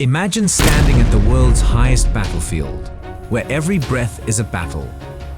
Imagine standing at the world's highest battlefield, where every breath is a battle,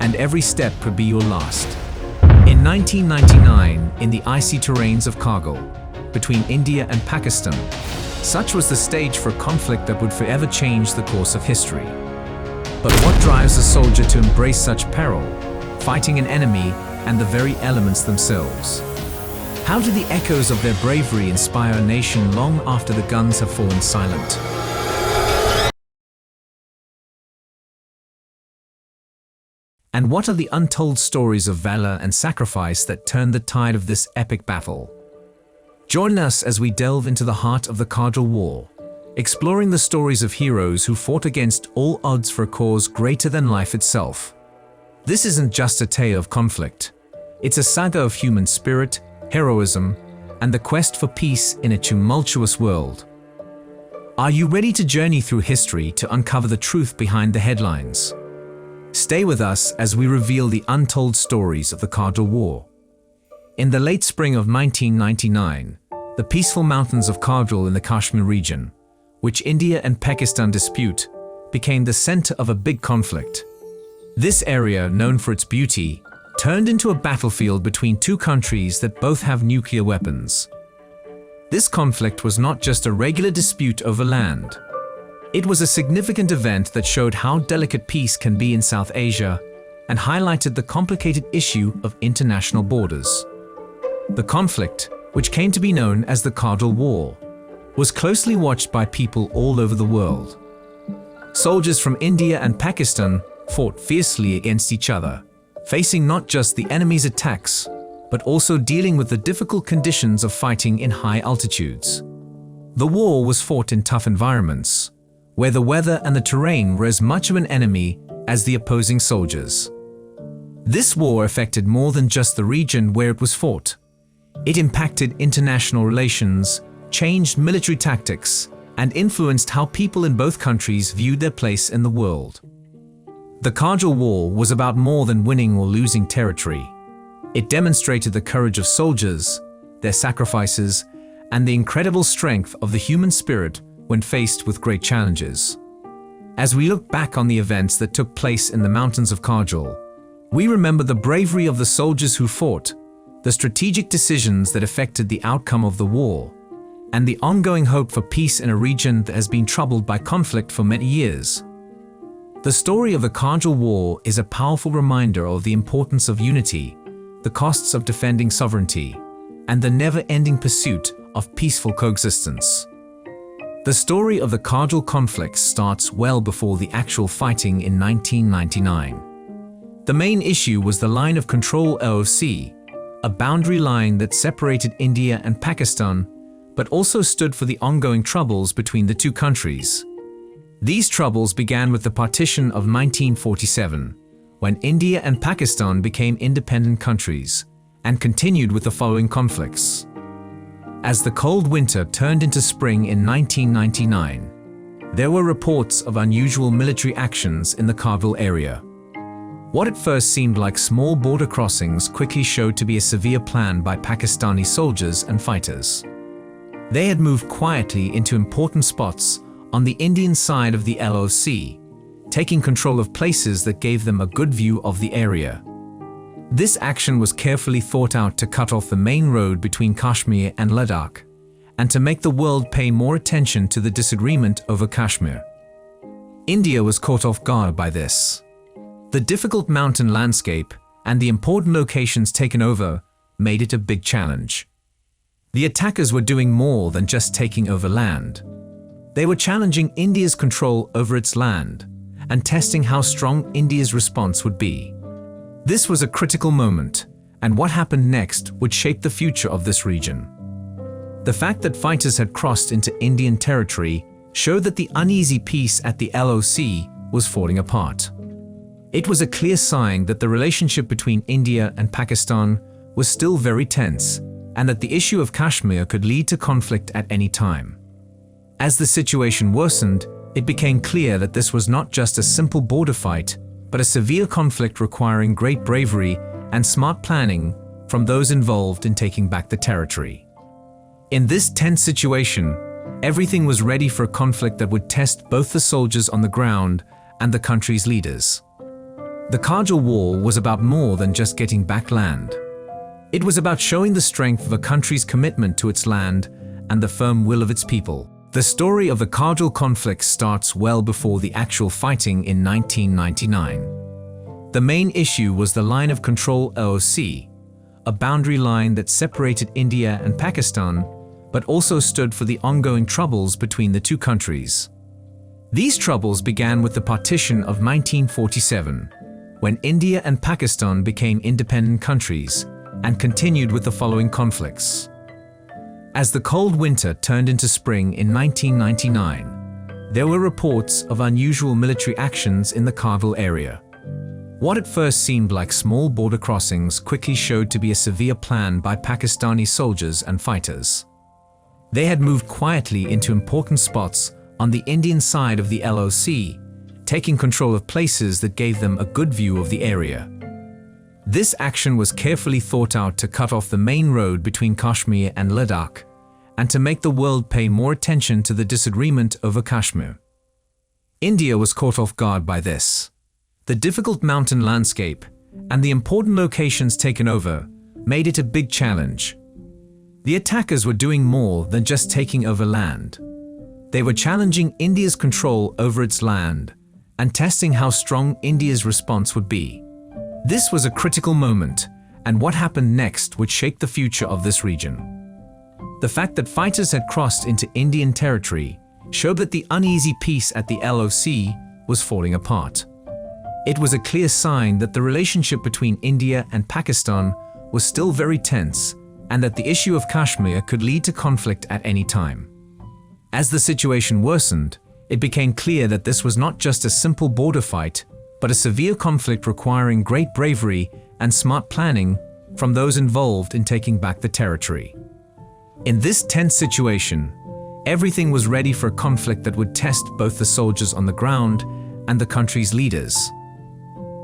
and every step could be your last. In 1999, in the icy terrains of Kargil, between India and Pakistan, such was the stage for a conflict that would forever change the course of history. But what drives a soldier to embrace such peril, fighting an enemy and the very elements themselves? How do the echoes of their bravery inspire a nation long after the guns have fallen silent? And what are the untold stories of valor and sacrifice that turned the tide of this epic battle? Join us as we delve into the heart of the Kargil War, exploring the stories of heroes who fought against all odds for a cause greater than life itself. This isn't just a tale of conflict. It's a saga of human spirit, heroism, and the quest for peace in a tumultuous world. Are you ready to journey through history to uncover the truth behind the headlines? Stay with us as we reveal the untold stories of the Kargil War. In the late spring of 1999, the peaceful mountains of Kargil in the Kashmir region, which India and Pakistan dispute, became the center of a big conflict. This area, known for its beauty, turned into a battlefield between two countries that both have nuclear weapons. This conflict was not just a regular dispute over land. It was a significant event that showed how delicate peace can be in South Asia and highlighted the complicated issue of international borders. The conflict, which came to be known as the Kargil War, was closely watched by people all over the world. Soldiers from India and Pakistan fought fiercely against each other, facing not just the enemy's attacks, but also dealing with the difficult conditions of fighting in high altitudes. The war was fought in tough environments, where the weather and the terrain were as much of an enemy as the opposing soldiers. This war affected more than just the region where it was fought. It impacted international relations, changed military tactics, and influenced how people in both countries viewed their place in the world. The Kargil War was about more than winning or losing territory. It demonstrated the courage of soldiers, their sacrifices, and the incredible strength of the human spirit when faced with great challenges. As we look back on the events that took place in the mountains of Kargil, we remember the bravery of the soldiers who fought, the strategic decisions that affected the outcome of the war, and the ongoing hope for peace in a region that has been troubled by conflict for many years. The story of the Kargil War is a powerful reminder of the importance of unity, the costs of defending sovereignty, and the never-ending pursuit of peaceful coexistence. The story of the Kargil conflict starts well before the actual fighting in 1999. The main issue was the Line of Control (LOC), a boundary line that separated India and Pakistan, but also stood for the ongoing troubles between the two countries. These troubles began with the partition of 1947, when India and Pakistan became independent countries, and continued with the following conflicts. As the cold winter turned into spring in 1999, there were reports of unusual military actions in the Kargil area. What at first seemed like small border crossings quickly showed to be a severe plan by Pakistani soldiers and fighters. They had moved quietly into important spots on the Indian side of the LOC, taking control of places that gave them a good view of the area. This action was carefully thought out to cut off the main road between Kashmir and Ladakh, and to make the world pay more attention to the disagreement over Kashmir. India was caught off guard by this. The difficult mountain landscape and the important locations taken over made it a big challenge. The attackers were doing more than just taking over land. They were challenging India's control over its land and testing how strong India's response would be. This was a critical moment, and what happened next would shape the future of this region. The fact that fighters had crossed into Indian territory showed that the uneasy peace at the LOC was falling apart. It was a clear sign that the relationship between India and Pakistan was still very tense, and that the issue of Kashmir could lead to conflict at any time. As the situation worsened, it became clear that this was not just a simple border fight, but a severe conflict requiring great bravery and smart planning from those involved in taking back the territory. In this tense situation, Everything was ready for a conflict that would test both the soldiers on the ground and the country's leaders. The Kargil War was about more than just getting back land. It was about showing the strength of a country's commitment to its land and the firm will of its people. The story of the Kargil conflict starts well before the actual fighting in 1999. The main issue was the Line of Control (LOC), a boundary line that separated India and Pakistan, but also stood for the ongoing troubles between the two countries. These troubles began with the partition of 1947, when India and Pakistan became independent countries, and continued with the following conflicts. As the cold winter turned into spring in 1999, there were reports of unusual military actions in the Kargil area. What at first seemed like small border crossings quickly showed to be a severe plan by Pakistani soldiers and fighters. They had moved quietly into important spots on the Indian side of the LOC, taking control of places that gave them a good view of the area. This action was carefully thought out to cut off the main road between Kashmir and Ladakh, and to make the world pay more attention to the disagreement over Kashmir. India was caught off guard by this. The difficult mountain landscape and the important locations taken over made it a big challenge. The attackers were doing more than just taking over land. They were challenging India's control over its land and testing how strong India's response would be. This was a critical moment, and what happened next would shape the future of this region. The fact that fighters had crossed into Indian territory showed that the uneasy peace at the LOC was falling apart. It was a clear sign that the relationship between India and Pakistan was still very tense, and that the issue of Kashmir could lead to conflict at any time. As the situation worsened, it became clear that this was not just a simple border fight, but a severe conflict requiring great bravery and smart planning from those involved in taking back the territory. In this tense situation, everything was ready for a conflict that would test both the soldiers on the ground and the country's leaders.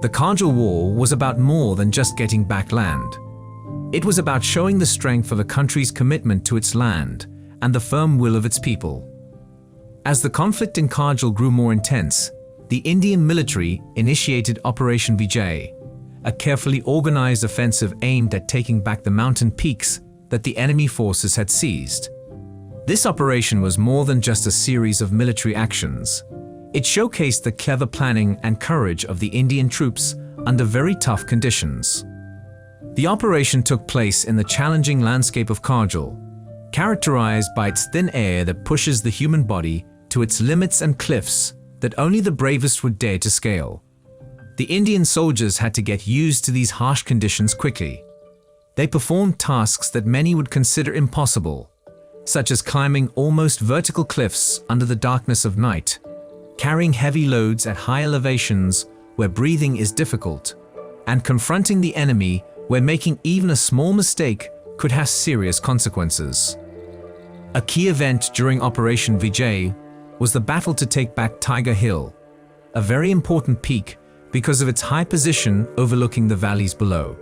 The Kargil War was about more than just getting back land. It was about showing the strength of a country's commitment to its land and the firm will of its people. As the conflict in Kargil grew more intense, the Indian military initiated Operation Vijay, a carefully organized offensive aimed at taking back the mountain peaks that the enemy forces had seized. This operation was more than just a series of military actions. It showcased the clever planning and courage of the Indian troops under very tough conditions. The operation took place in the challenging landscape of Kargil, characterized by its thin air that pushes the human body to its limits and cliffs that only the bravest would dare to scale. The Indian soldiers had to get used to these harsh conditions quickly. They performed tasks that many would consider impossible, such as climbing almost vertical cliffs under the darkness of night, carrying heavy loads at high elevations where breathing is difficult, and confronting the enemy where making even a small mistake could have serious consequences. A key event during Operation Vijay was the battle to take back Tiger Hill, a very important peak because of its high position overlooking the valleys below.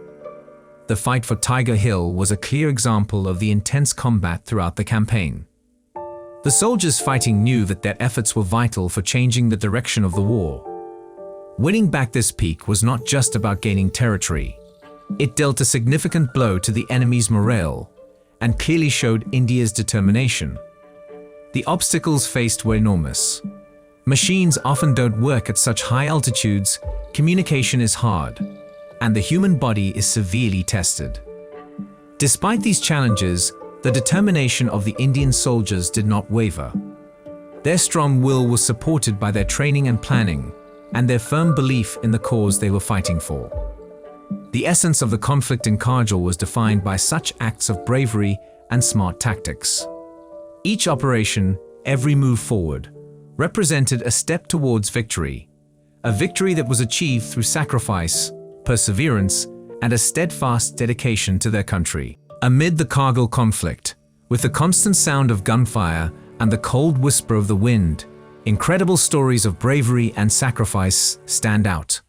The fight for Tiger Hill was a clear example of the intense combat throughout the campaign. The soldiers fighting knew that their efforts were vital for changing the direction of the war. Winning back this peak was not just about gaining territory. It dealt a significant blow to the enemy's morale and clearly showed India's determination. The obstacles faced were enormous. Machines often don't work at such high altitudes, communication is hard, and the human body is severely tested. Despite these challenges, the determination of the Indian soldiers did not waver. Their strong will was supported by their training and planning, and their firm belief in the cause they were fighting for. The essence of the conflict in Kargil was defined by such acts of bravery and smart tactics. Each operation, every move forward, represented a step towards victory, a victory that was achieved through sacrifice, perseverance, and a steadfast dedication to their country. Amid the Kargil conflict, with the constant sound of gunfire and the cold whisper of the wind, incredible stories of bravery and sacrifice stand out.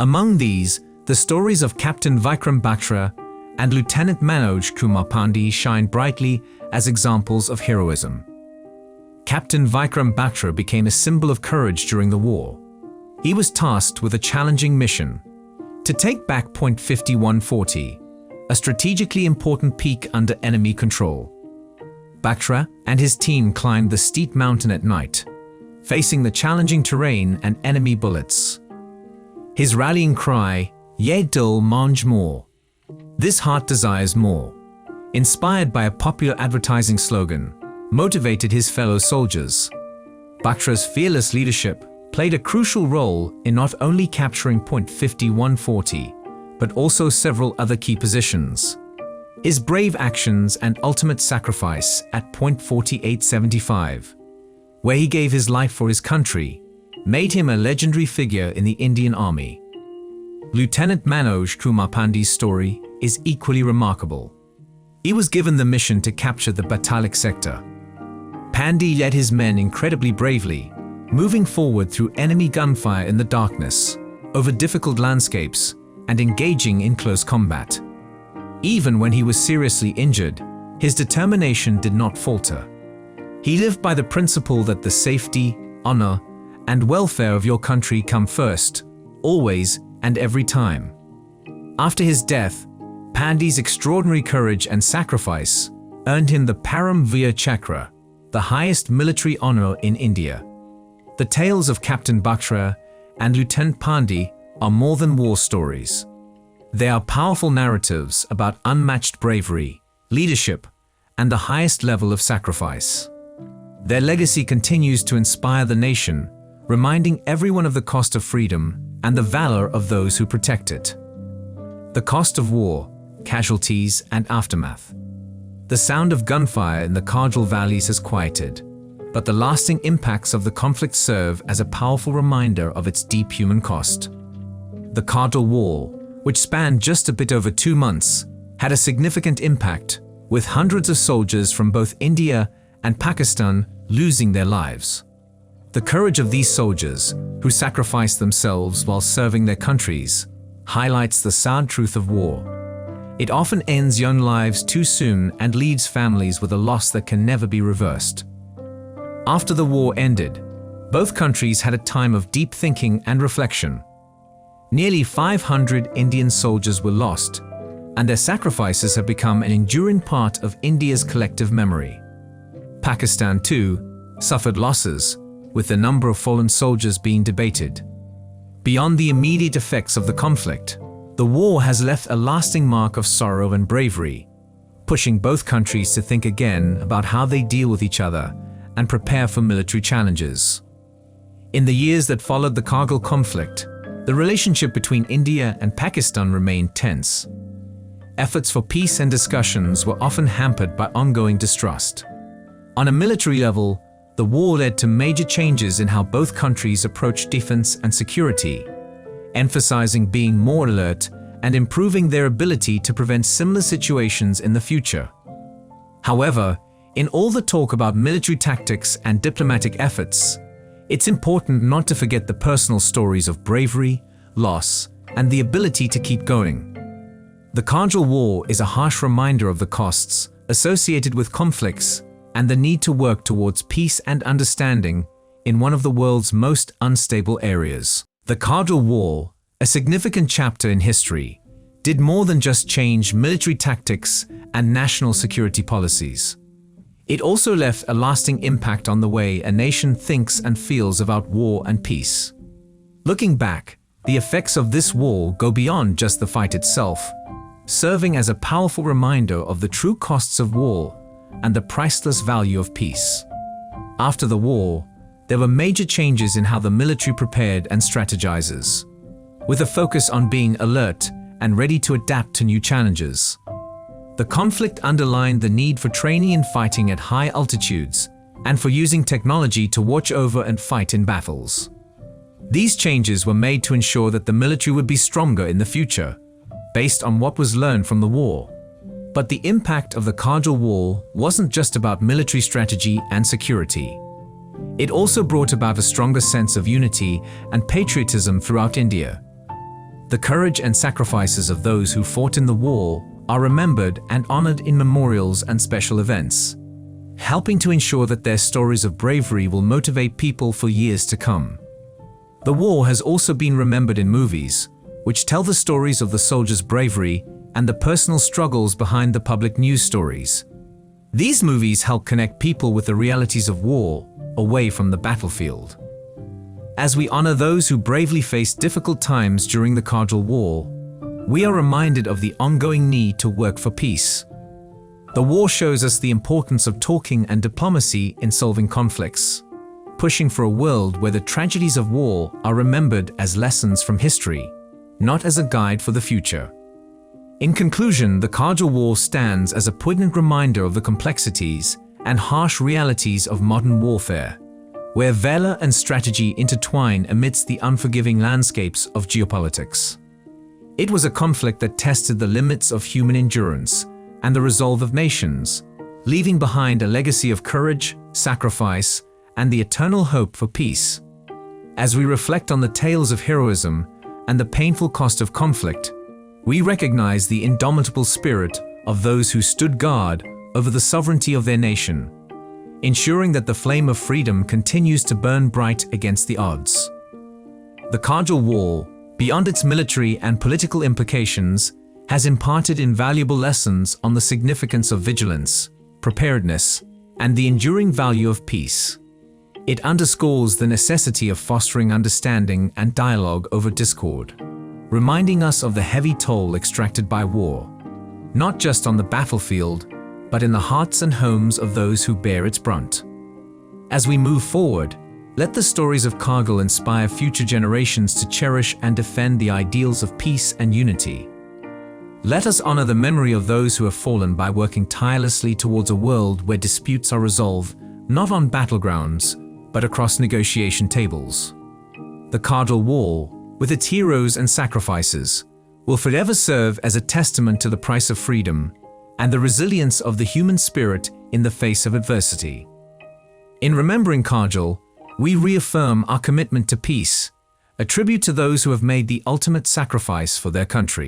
Among these, the stories of Captain Vikram Batra and Lieutenant Manoj Kumar Pandey shine brightly as examples of heroism. Captain Vikram Batra became a symbol of courage during the war. He was tasked with a challenging mission: to take back Point 5140, a strategically important peak under enemy control. Batra and his team climbed the steep mountain at night, facing the challenging terrain and enemy bullets. His rallying cry, "Ye dil mange more," "This heart desires more," inspired by a popular advertising slogan, motivated his fellow soldiers. Batra's fearless leadership played a crucial role in not only capturing Point 5140, but also several other key positions. His brave actions and ultimate sacrifice at Point 4875, where he gave his life for his country, made him a legendary figure in the Indian Army. Lieutenant Manoj Kumar Pandey's story is equally remarkable. He was given the mission to capture the Batalik sector. Pandey led his men incredibly bravely, moving forward through enemy gunfire in the darkness, over difficult landscapes, and engaging in close combat. Even when he was seriously injured, his determination did not falter. He lived by the principle that the safety, honor, and welfare of your country come first, always and every time. After his death, Pandey's extraordinary courage and sacrifice earned him the Param Veer Chakra, the highest military honor in India. The tales of Captain Batra and Lieutenant Pandey are more than war stories. They are powerful narratives about unmatched bravery, leadership, and the highest level of sacrifice. Their legacy continues to inspire the nation, reminding everyone of the cost of freedom and the valor of those who protect it. The cost of war, casualties, and aftermath. The sound of gunfire in the Kargil valleys has quieted, but the lasting impacts of the conflict serve as a powerful reminder of its deep human cost. The Kargil War, which spanned just a bit over 2 months, had a significant impact, with hundreds of soldiers from both India and Pakistan losing their lives. The courage of these soldiers, who sacrificed themselves while serving their countries, highlights the sad truth of war. It often ends young lives too soon and leaves families with a loss that can never be reversed. After the war ended, both countries had a time of deep thinking and reflection. Nearly 500 Indian soldiers were lost, and their sacrifices have become an enduring part of India's collective memory. Pakistan, too, suffered losses, with the number of fallen soldiers being debated. Beyond the immediate effects of the conflict, the war has left a lasting mark of sorrow and bravery, pushing both countries to think again about how they deal with each other and prepare for military challenges. In the years that followed the Kargil conflict, the relationship between India and Pakistan remained tense. Efforts for peace and discussions were often hampered by ongoing distrust. On a military level, the war led to major changes in how both countries approached defense and security, emphasizing being more alert and improving their ability to prevent similar situations in the future. However, in all the talk about military tactics and diplomatic efforts, it's important not to forget the personal stories of bravery, loss, and the ability to keep going. The Kargil War is a harsh reminder of the costs associated with conflicts and the need to work towards peace and understanding in one of the world's most unstable areas. The Kargil War, a significant chapter in history, did more than just change military tactics and national security policies. It also left a lasting impact on the way a nation thinks and feels about war and peace. Looking back, the effects of this war go beyond just the fight itself, serving as a powerful reminder of the true costs of war and the priceless value of peace. After the war, there were major changes in how the military prepared and strategizes, with a focus on being alert and ready to adapt to new challenges. The conflict underlined the need for training and fighting at high altitudes and for using technology to watch over and fight in battles. These changes were made to ensure that the military would be stronger in the future, based on what was learned from the war. But the impact of the Kargil War wasn't just about military strategy and security. It also brought about a stronger sense of unity and patriotism throughout India. The courage and sacrifices of those who fought in the war are remembered and honored in memorials and special events, helping to ensure that their stories of bravery will motivate people for years to come. The war has also been remembered in movies, which tell the stories of the soldiers' bravery and the personal struggles behind the public news stories. These movies help connect people with the realities of war away from the battlefield. As we honor those who bravely faced difficult times during the Kargil War, we are reminded of the ongoing need to work for peace. The war shows us the importance of talking and diplomacy in solving conflicts, pushing for a world where the tragedies of war are remembered as lessons from history, not as a guide for the future. In conclusion, the Kargil War stands as a poignant reminder of the complexities and harsh realities of modern warfare, where valor and strategy intertwine amidst the unforgiving landscapes of geopolitics. It was a conflict that tested the limits of human endurance and the resolve of nations, leaving behind a legacy of courage, sacrifice, and the eternal hope for peace. As we reflect on the tales of heroism and the painful cost of conflict, we recognize the indomitable spirit of those who stood guard over the sovereignty of their nation, ensuring that the flame of freedom continues to burn bright against the odds. The Kargil War, beyond its military and political implications, has imparted invaluable lessons on the significance of vigilance, preparedness, and the enduring value of peace. It underscores the necessity of fostering understanding and dialogue over discord, reminding us of the heavy toll extracted by war, not just on the battlefield, but in the hearts and homes of those who bear its brunt. As we move forward, let the stories of Kargil inspire future generations to cherish and defend the ideals of peace and unity. Let us honor the memory of those who have fallen by working tirelessly towards a world where disputes are resolved not on battlegrounds, but across negotiation tables. The Kargil War, with its heroes and sacrifices, will forever serve as a testament to the price of freedom and the resilience of the human spirit in the face of adversity. In remembering Kargil, we reaffirm our commitment to peace, a tribute to those who have made the ultimate sacrifice for their country.